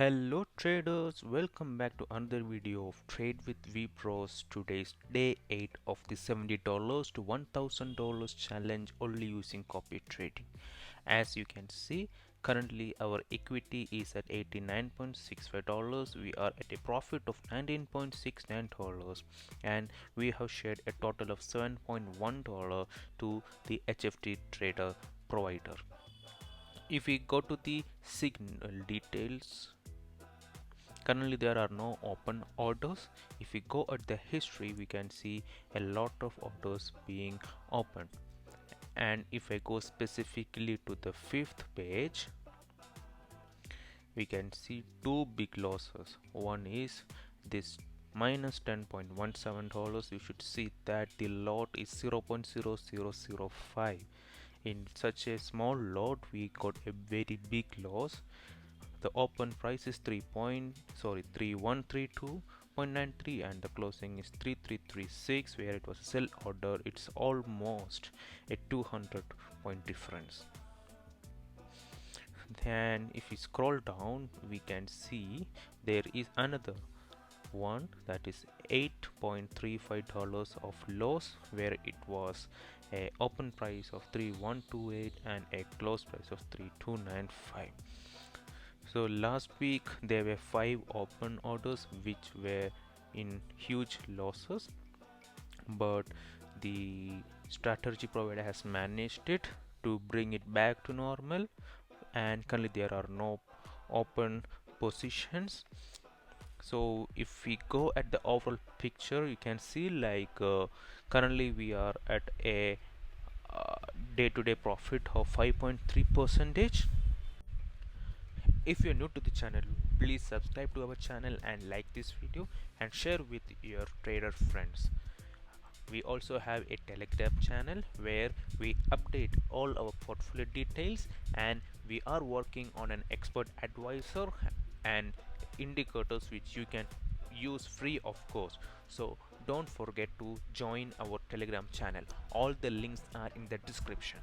Hello traders, welcome back to another video of Trade with VPros. Today's day 8 of the $70 to $1,000 challenge only using copy trading. As you can see, currently our equity is at $89.65. We are at a profit of $19.69 and we have shared a total of $7.1 to the HFT trader provider. If we go to the signal details, currently there are no open orders. If we go at the history, we can see a lot of orders being opened. And if I go specifically to the 5th page, we can see two big losses. One is this minus $10.17. You should see that the lot is 0.0005. In such a small lot, we got a very big loss. The open price is 3132.93 and the closing is 3336, where it was a sell order. It's almost a 200 point difference. Then if we scroll down, we can see there is another one, that is $8.35 of loss, where it was a open price of 3128 and a close price of 3295. So last week there were 5 open orders which were in huge losses, but the strategy provider has managed it to bring it back to normal, and currently there are no open positions. So if we go at the overall picture, you can see currently we are at a day-to-day profit of 5.3%. If you are new to the channel, please subscribe to our channel and like this video and share with your trader friends. We also have a Telegram channel where we update all our portfolio details, and we are working on an expert advisor and indicators which you can use free of course. So don't forget to join our Telegram channel. All the links are in the description.